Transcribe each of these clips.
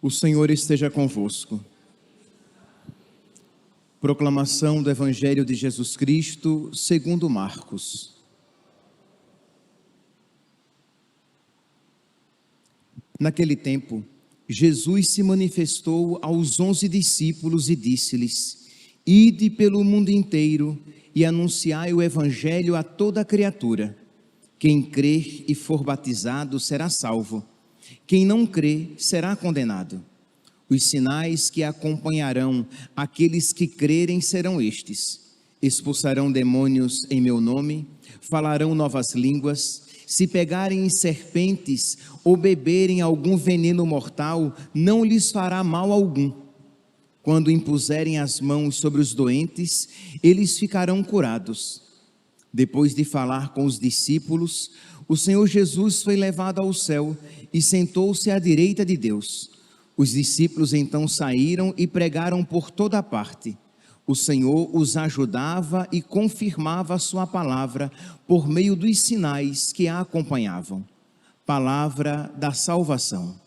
O Senhor esteja convosco. Proclamação do Evangelho de Jesus Cristo, segundo Marcos. Naquele tempo, Jesus se manifestou aos 11 discípulos e disse-lhes: Ide pelo mundo inteiro e anunciai o Evangelho a toda a criatura. Quem crer e for batizado será salvo. Quem não crê será condenado. Os sinais que acompanharão aqueles que crerem serão estes: expulsarão demônios em meu nome, falarão novas línguas, se pegarem em serpentes ou beberem algum veneno mortal, não lhes fará mal algum. Quando impuserem as mãos sobre os doentes, eles ficarão curados. Depois de falar com os discípulos, o Senhor Jesus foi levado ao céu e sentou-se à direita de Deus. Os discípulos então saíram e pregaram por toda parte. O Senhor os ajudava e confirmava a sua palavra por meio dos sinais que a acompanhavam. Palavra da salvação.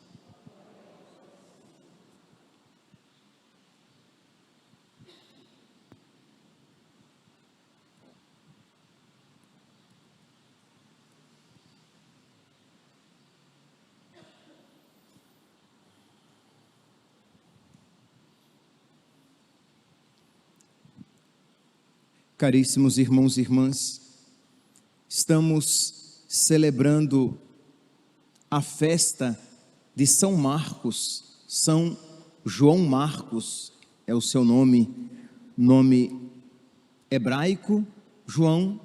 Caríssimos irmãos e irmãs, estamos celebrando a festa de São Marcos. São João Marcos é o seu nome hebraico, João,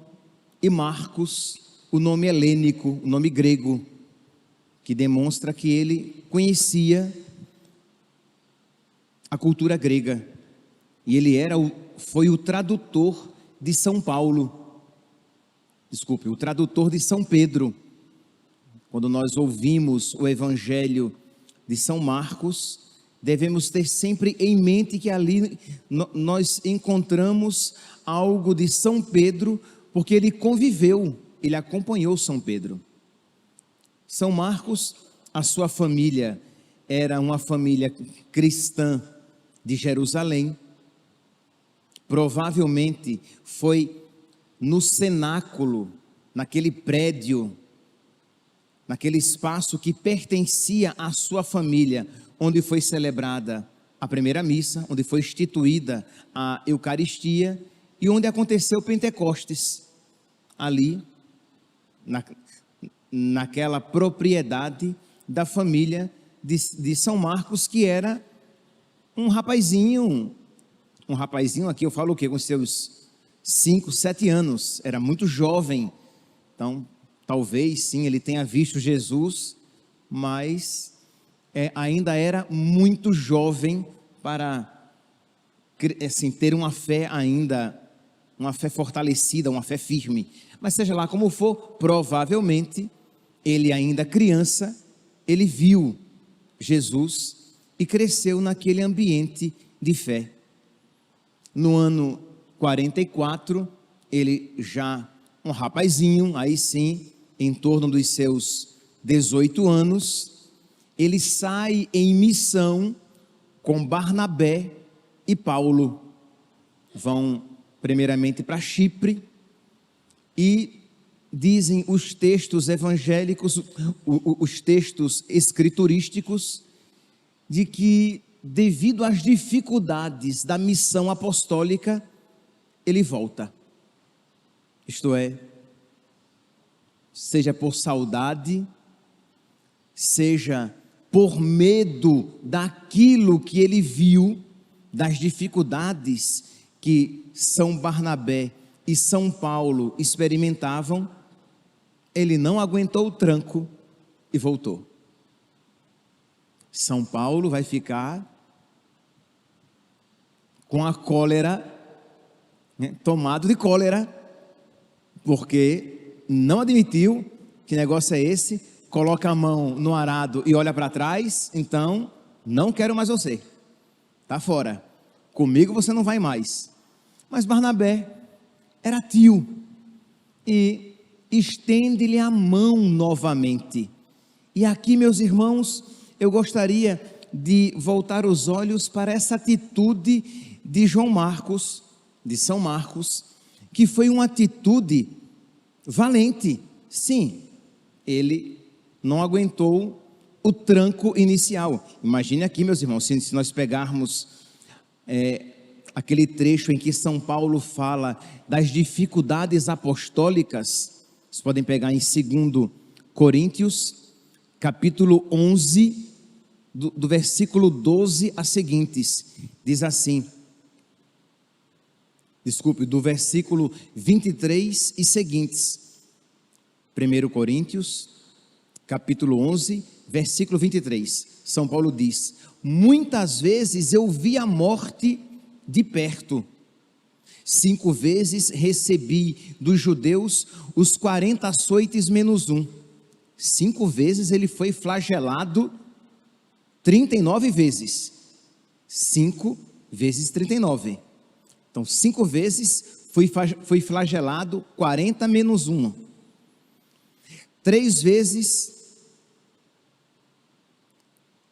e Marcos, o nome helênico, o nome grego, que demonstra que ele conhecia a cultura grega, e ele foi o tradutor de São Paulo, o tradutor de São Pedro. Quando nós ouvimos o Evangelho de São Marcos, devemos ter sempre em mente que ali nós encontramos algo de São Pedro, porque ele conviveu, ele acompanhou São Pedro. São Marcos, a sua família era uma família cristã de Jerusalém. Provavelmente foi no cenáculo, naquele prédio, naquele espaço que pertencia à sua família, onde foi celebrada a primeira missa, onde foi instituída a Eucaristia e onde aconteceu o Pentecostes, ali, naquela propriedade da família de São Marcos, que era um rapazinho aqui, eu falo o quê? Com seus 5, 7 anos, era muito jovem. Então, talvez sim, ele tenha visto Jesus, mas ainda era muito jovem para assim, ter uma fé ainda, uma fé fortalecida, uma fé firme. Mas seja lá como for, provavelmente, ele ainda criança, ele viu Jesus e cresceu naquele ambiente de fé. No ano 44, ele já um rapazinho, aí sim, em torno dos seus 18 anos, ele sai em missão com Barnabé e Paulo. Vão primeiramente para Chipre e dizem os textos evangélicos, os textos escriturísticos, de que devido às dificuldades da missão apostólica, ele volta. Isto é, seja por saudade, seja por medo daquilo que ele viu, das dificuldades que São Barnabé e São Paulo experimentavam, ele não aguentou o tranco e voltou. São Paulo vai ficar com a cólera, tomado de cólera, porque não admitiu que negócio é esse, coloca a mão no arado e olha para trás, então não quero mais você, está fora, comigo você não vai mais. Mas Barnabé era tio e estende-lhe a mão novamente. E aqui, meus irmãos, eu gostaria de voltar os olhos para essa atitude de João Marcos, de São Marcos, que foi uma atitude valente. Sim, ele não aguentou o tranco inicial. Imagine aqui, meus irmãos, se nós pegarmos aquele trecho em que São Paulo fala das dificuldades apostólicas, vocês podem pegar em 2 Coríntios, capítulo 11, do versículo 12 a seguintes, diz assim, do versículo 23 e seguintes, 1 Coríntios, capítulo 11, versículo 23, São Paulo diz: muitas vezes eu vi a morte de perto, 5 vezes recebi dos judeus os 40 açoites menos um, 5 vezes ele foi flagelado 39 vezes, 5 vezes 39, então 5 vezes foi flagelado 40 menos 1, 3 vezes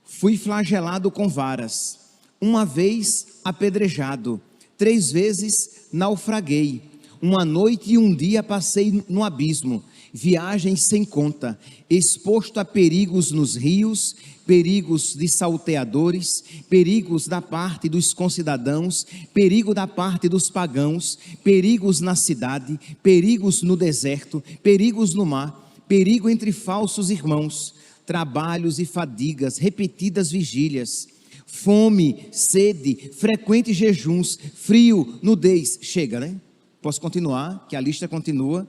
fui flagelado com varas, 1 vez apedrejado, 3 vezes naufraguei, 1 noite e 1 dia passei no abismo, viagens sem conta, exposto a perigos nos rios, perigos de salteadores, perigos da parte dos concidadãos, perigo da parte dos pagãos, perigos na cidade, perigos no deserto, perigos no mar, perigo entre falsos irmãos, trabalhos e fadigas, repetidas vigílias, fome, sede, frequentes jejuns, frio, nudez. Chega, né? Posso continuar, que a lista continua,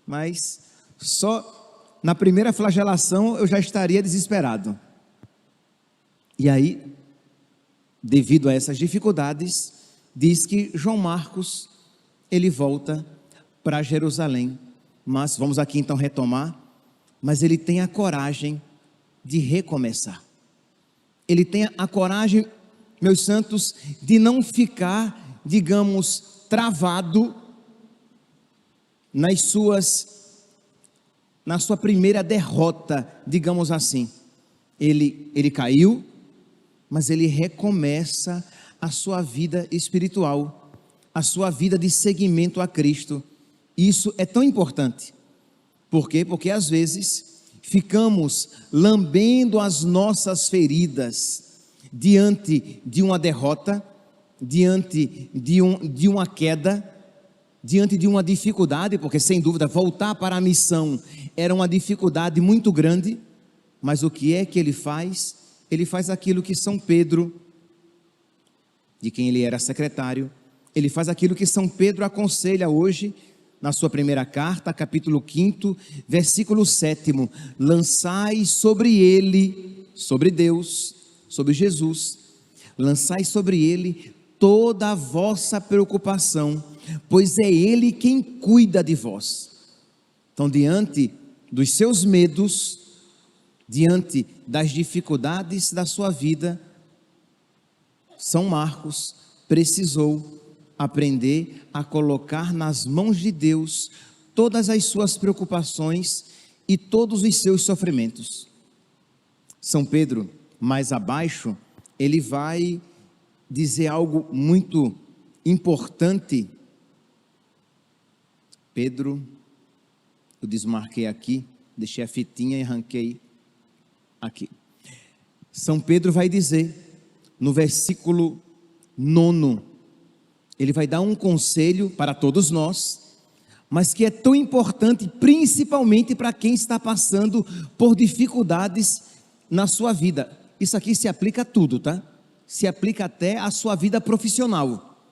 mas só na primeira flagelação eu já estaria desesperado. E aí, devido a essas dificuldades, diz que João Marcos, ele volta para Jerusalém. Mas vamos aqui então retomar, mas ele tem a coragem de recomeçar. Ele tem a coragem, meus santos, de não ficar, digamos, travado na sua primeira derrota, digamos assim. Ele caiu, mas ele recomeça a sua vida espiritual, a sua vida de seguimento a Cristo. Isso é tão importante. Por quê? Porque às vezes ficamos lambendo as nossas feridas diante de uma derrota, diante de uma queda, diante de uma dificuldade, porque sem dúvida voltar para a missão era uma dificuldade muito grande, mas o que é que ele faz? Ele faz aquilo que São Pedro, de quem ele era secretário, ele faz aquilo que São Pedro aconselha hoje, na sua primeira carta, capítulo 5, versículo 7, lançai sobre ele, sobre Deus, sobre Jesus, lançai sobre ele toda a vossa preocupação, pois é ele quem cuida de vós. Então, diante dos seus medos, diante das dificuldades da sua vida, São Marcos precisou aprender a colocar nas mãos de Deus todas as suas preocupações e todos os seus sofrimentos. São Pedro, mais abaixo, ele vai dizer algo muito importante. Pedro, eu desmarquei aqui, deixei a fitinha e arranquei aqui. São Pedro vai dizer, no versículo 9, ele vai dar um conselho para todos nós, mas que é tão importante, principalmente para quem está passando por dificuldades na sua vida. Isso aqui se aplica a tudo, tá? Se aplica até à sua vida profissional.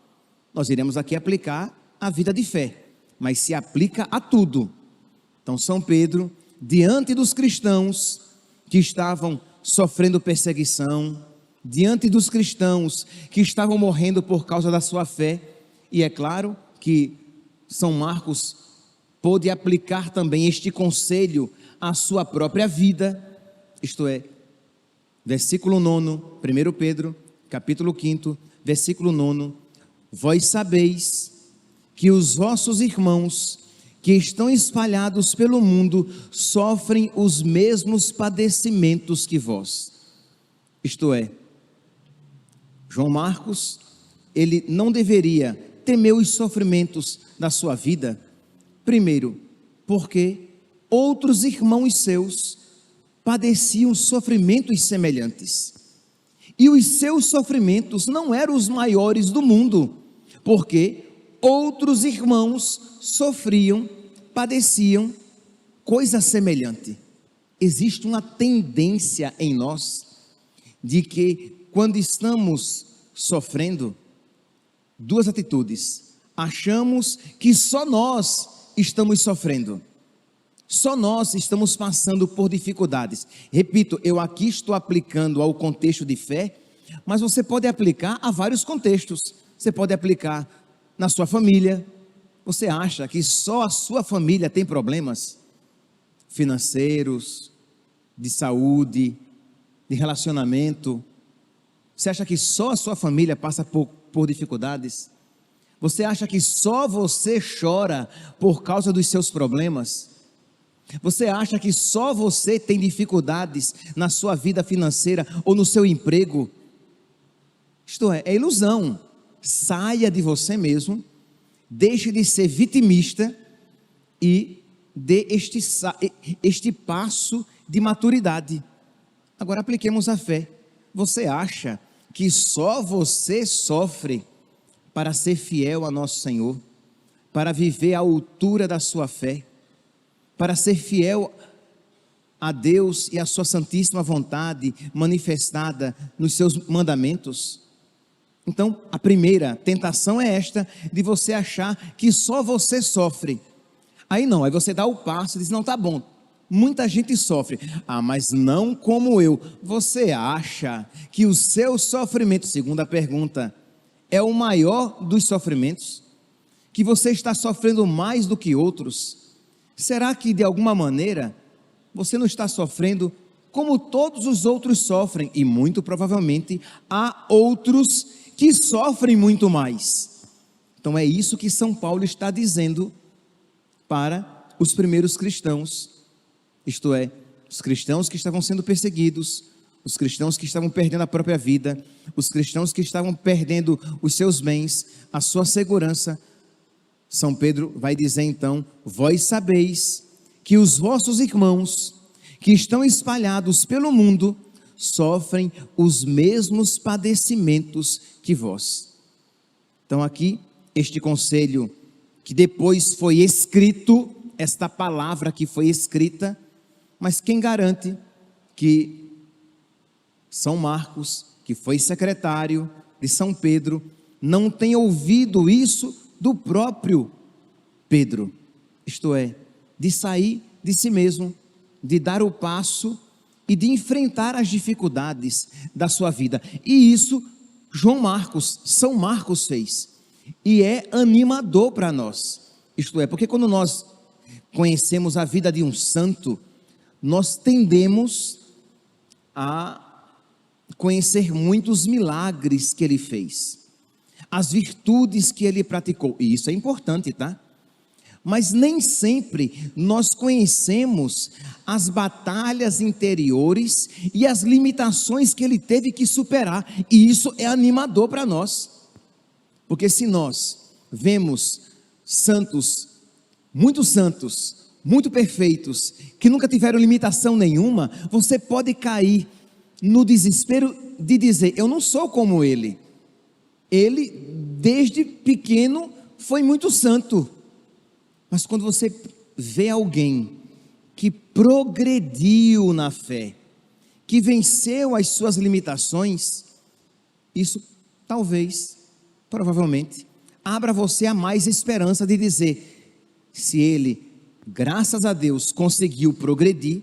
Nós iremos aqui aplicar a vida de fé, mas se aplica a tudo. Então, São Pedro, diante dos cristãos que estavam sofrendo perseguição, diante dos cristãos que estavam morrendo por causa da sua fé, e é claro que São Marcos pôde aplicar também este conselho à sua própria vida, isto é, versículo 9, 1 Pedro, capítulo 5, versículo 9, vós sabeis que os vossos irmãos que estão espalhados pelo mundo sofrem os mesmos padecimentos que vós. Isto é, João Marcos, ele não deveria temer os sofrimentos da sua vida, primeiro, porque outros irmãos seus padeciam sofrimentos semelhantes. E os seus sofrimentos não eram os maiores do mundo, porque outros irmãos sofriam, padeciam coisa semelhante. Existe uma tendência em nós de que quando estamos sofrendo, duas atitudes: achamos que só nós estamos sofrendo, só nós estamos passando por dificuldades. Repito, eu aqui estou aplicando ao contexto de fé, mas você pode aplicar a vários contextos. Você pode aplicar na sua família. Você acha que só a sua família tem problemas financeiros, de saúde, de relacionamento? Você acha que só a sua família passa por dificuldades? Você acha que só você chora por causa dos seus problemas? Você acha que só você tem dificuldades na sua vida financeira ou no seu emprego? Isto é ilusão. Saia de você mesmo, deixe de ser vitimista e dê este passo de maturidade. Agora apliquemos a fé. Você acha que só você sofre para ser fiel a nosso Senhor, para viver à altura da sua fé, para ser fiel a Deus e a sua santíssima vontade manifestada nos seus mandamentos? Então, a primeira tentação é esta, de você achar que só você sofre. Aí não, aí você dá o passo e diz, não, tá bom, muita gente sofre, mas não como eu. Você acha que o seu sofrimento, segunda pergunta, é o maior dos sofrimentos? Que você está sofrendo mais do que outros? Será que de alguma maneira você não está sofrendo como todos os outros sofrem? E muito provavelmente há outros que sofrem muito mais. Então é isso que São Paulo está dizendo para os primeiros cristãos, isto é, os cristãos que estavam sendo perseguidos, os cristãos que estavam perdendo a própria vida, os cristãos que estavam perdendo os seus bens, a sua segurança. São Pedro vai dizer então, vós sabeis que os vossos irmãos que estão espalhados pelo mundo sofrem os mesmos padecimentos que vós. Então aqui, este conselho que depois foi escrito, esta palavra que foi escrita, mas quem garante que São Marcos, que foi secretário de São Pedro, não tenha ouvido isso do próprio Pedro? Isto é, de sair de si mesmo, de dar o passo e de enfrentar as dificuldades da sua vida. E isso São Marcos fez. E é animador para nós. Isto é, porque quando nós conhecemos a vida de um santo, nós tendemos a conhecer muitos milagres que ele fez, as virtudes que ele praticou, e isso é importante, tá? Mas nem sempre nós conhecemos as batalhas interiores e as limitações que ele teve que superar, e isso é animador para nós, porque se nós vemos santos, muito perfeitos, que nunca tiveram limitação nenhuma, você pode cair no desespero de dizer, eu não sou como ele. Ele, desde pequeno, foi muito santo. Mas quando você vê alguém que progrediu na fé, que venceu as suas limitações, isso talvez, provavelmente, abra você a mais esperança de dizer, se ele, graças a Deus, conseguiu progredir,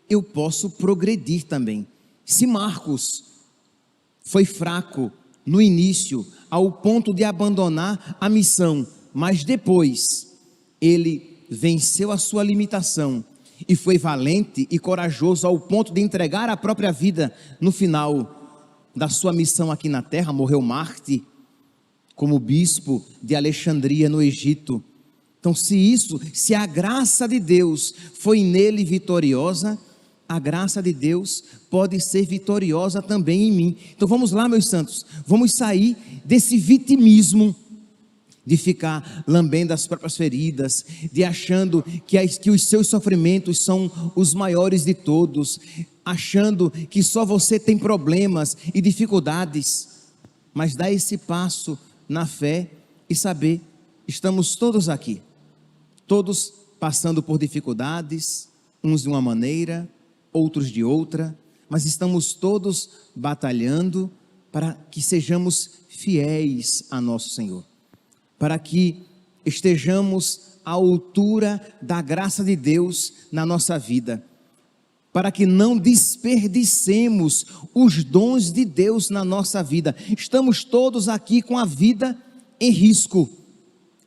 eu posso progredir também. Se Marcos foi fraco no início, ao ponto de abandonar a missão, mas depois ele venceu a sua limitação e foi valente e corajoso ao ponto de entregar a própria vida no final da sua missão aqui na terra, morreu mártir como bispo de Alexandria no Egito. Então se a graça de Deus foi nele vitoriosa, a graça de Deus pode ser vitoriosa também em mim. Então vamos lá, meus santos, vamos sair desse vitimismo, de ficar lambendo as próprias feridas, de achando que os seus sofrimentos são os maiores de todos, achando que só você tem problemas e dificuldades, mas dar esse passo na fé e saber, estamos todos aqui, todos passando por dificuldades, uns de uma maneira, outros de outra, mas estamos todos batalhando para que sejamos fiéis a nosso Senhor, para que estejamos à altura da graça de Deus na nossa vida, para que não desperdicemos os dons de Deus na nossa vida. Estamos todos aqui com a vida em risco,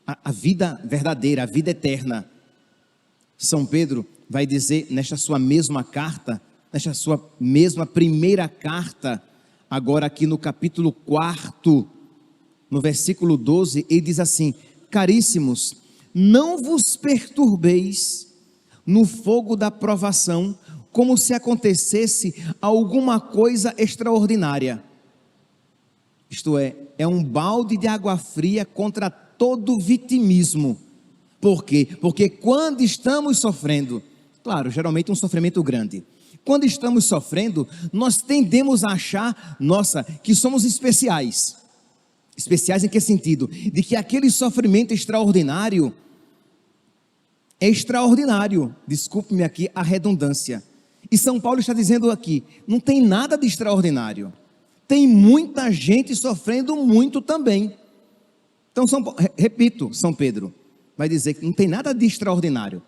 a vida verdadeira, a vida eterna. São Pedro vai dizer nesta sua mesma carta, nesta sua mesma primeira carta, agora aqui no capítulo 4, no versículo 12, ele diz assim: caríssimos, não vos perturbeis no fogo da provação, como se acontecesse alguma coisa extraordinária. Isto é um balde de água fria contra todo vitimismo. Por quê? Porque quando estamos sofrendo, claro, geralmente um sofrimento grande, quando estamos sofrendo, nós tendemos a achar, que somos especiais. Especiais em que sentido? De que aquele sofrimento extraordinário é extraordinário, desculpe-me aqui a redundância. E São Paulo está dizendo aqui, não tem nada de extraordinário, tem muita gente sofrendo muito também. Então, repito, São Pedro vai dizer que não tem nada de extraordinário.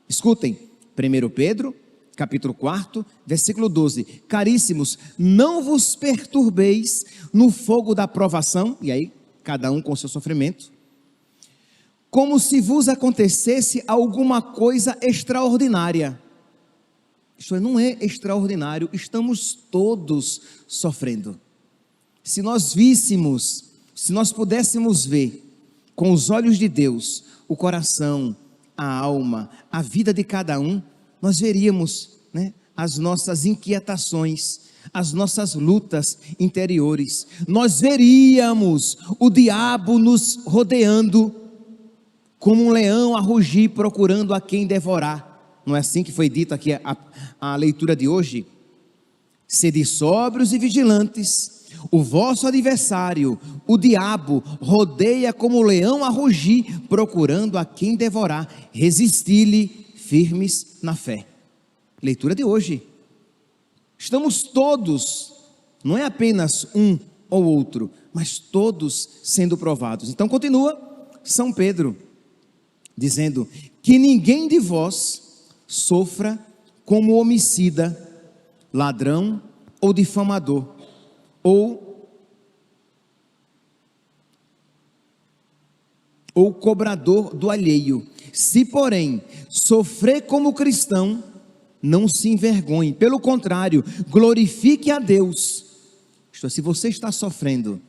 Escutem, 1 Pedro, capítulo 4, versículo 12, caríssimos, não vos perturbeis no fogo da provação, e aí, cada um com o seu sofrimento, como se vos acontecesse alguma coisa extraordinária. Isto não é extraordinário, estamos todos sofrendo. Se nós víssemos, se nós pudéssemos ver com os olhos de Deus, o coração, a alma, a vida de cada um, nós veríamos, as nossas inquietações, as nossas lutas interiores, nós veríamos o diabo nos rodeando, como um leão a rugir, procurando a quem devorar. Não é assim que foi dito aqui a leitura de hoje? Sede sóbrios e vigilantes, o vosso adversário, o diabo, rodeia como leão a rugir, procurando a quem devorar, resisti-lhe firmes na fé. Leitura de hoje. Estamos todos, não é apenas um ou outro, mas todos sendo provados. Então continua São Pedro, dizendo que ninguém de vós sofra como homicida, ladrão ou difamador, ou cobrador do alheio. Se porém sofrer como cristão, não se envergonhe, pelo contrário, glorifique a Deus. Isto é, se você está sofrendo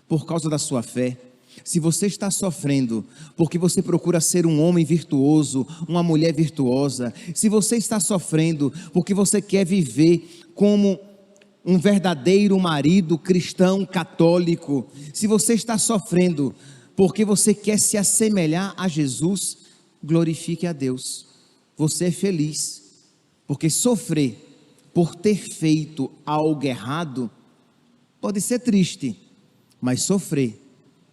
por causa da sua fé, se você está sofrendo porque você procura ser um homem virtuoso, uma mulher virtuosa, se você está sofrendo porque você quer viver como um verdadeiro marido cristão católico, se você está sofrendo porque você quer se assemelhar a Jesus, glorifique a Deus. Você é feliz, porque sofrer por ter feito algo errado pode ser triste, mas sofrer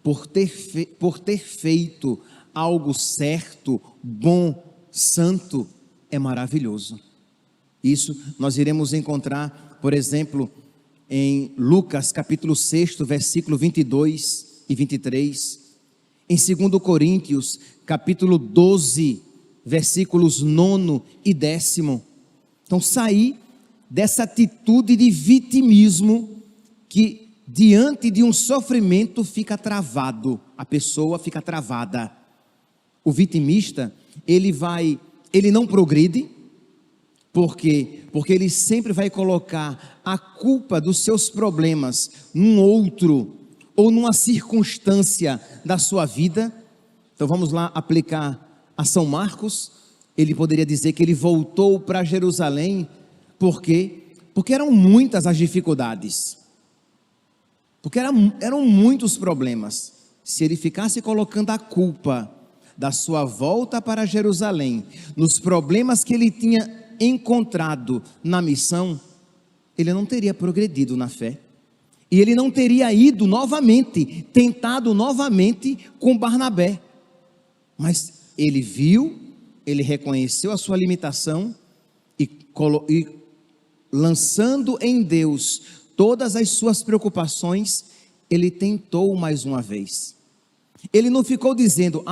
por ter feito algo certo, bom, santo, é maravilhoso. Isso nós iremos encontrar, por exemplo, em Lucas capítulo 6, versículo 22 e 23, em 2 Coríntios capítulo 12, versículos 9 e 10. Então, sair dessa atitude de vitimismo que diante de um sofrimento fica travado, a pessoa fica travada. O vitimista, ele não progride, porque ele sempre vai colocar a culpa dos seus problemas num outro, ou numa circunstância da sua vida. Então vamos lá aplicar a São Marcos. Ele poderia dizer que ele voltou para Jerusalém Por quê? Porque eram muitas as dificuldades. Porque eram muitos problemas. Se ele ficasse colocando a culpa da sua volta para Jerusalém nos problemas que ele tinha encontrado na missão, ele não teria progredido na fé. E ele não teria ido novamente, tentado novamente com Barnabé. Mas ele viu, ele reconheceu a sua limitação e lançando em Deus todas as suas preocupações, ele tentou mais uma vez. Ele não ficou dizendo: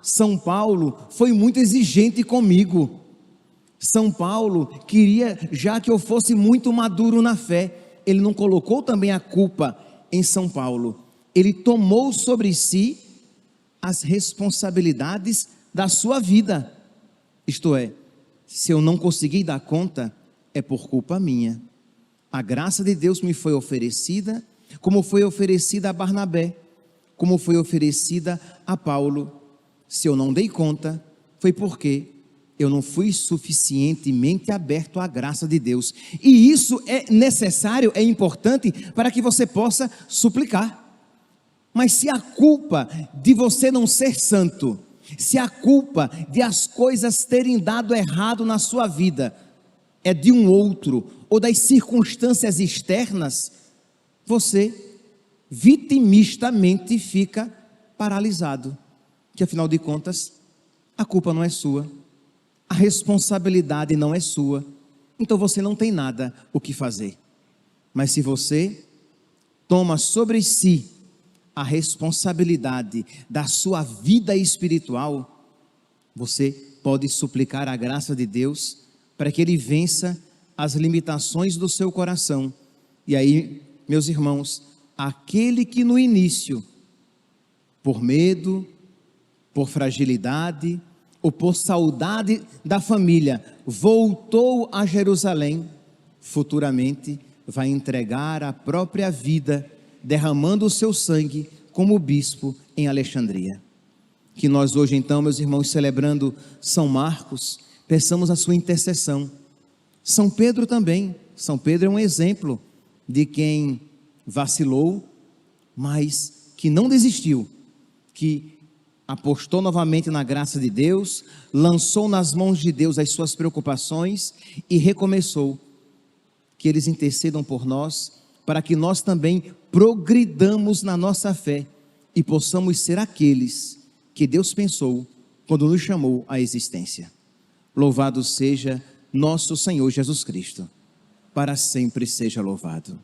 São Paulo foi muito exigente comigo. São Paulo queria já que eu fosse muito maduro na fé. Ele não colocou também a culpa em São Paulo. Ele tomou sobre si as responsabilidades da sua vida. Isto é, se eu não conseguir dar conta, é por culpa minha. A graça de Deus me foi oferecida, como foi oferecida a Barnabé, como foi oferecida a Paulo. Se eu não dei conta, foi porque eu não fui suficientemente aberto à graça de Deus. E isso é necessário, é importante para que você possa suplicar. Mas se a culpa de você não ser santo, se a culpa de as coisas terem dado errado na sua vida é de um outro, ou das circunstâncias externas, você vitimistamente fica paralisado. Que afinal de contas, a culpa não é sua, a responsabilidade não é sua, então você não tem nada o que fazer. Mas se você toma sobre si a responsabilidade da sua vida espiritual, você pode suplicar a graça de Deus para que Ele vença as limitações do seu coração. E aí, meus irmãos, aquele que no início, por medo, por fragilidade ou por saudade da família, voltou a Jerusalém, futuramente vai entregar a própria vida, derramando o seu sangue como bispo em Alexandria. Que nós hoje então, meus irmãos, celebrando São Marcos, peçamos a sua intercessão. São Pedro também. São Pedro é um exemplo de quem vacilou, mas que não desistiu, que apostou novamente na graça de Deus, lançou nas mãos de Deus as suas preocupações e recomeçou. Que eles intercedam por nós, para que nós também progridamos na nossa fé e possamos ser aqueles que Deus pensou quando nos chamou à existência. Louvado seja nosso Senhor Jesus Cristo, para sempre seja louvado.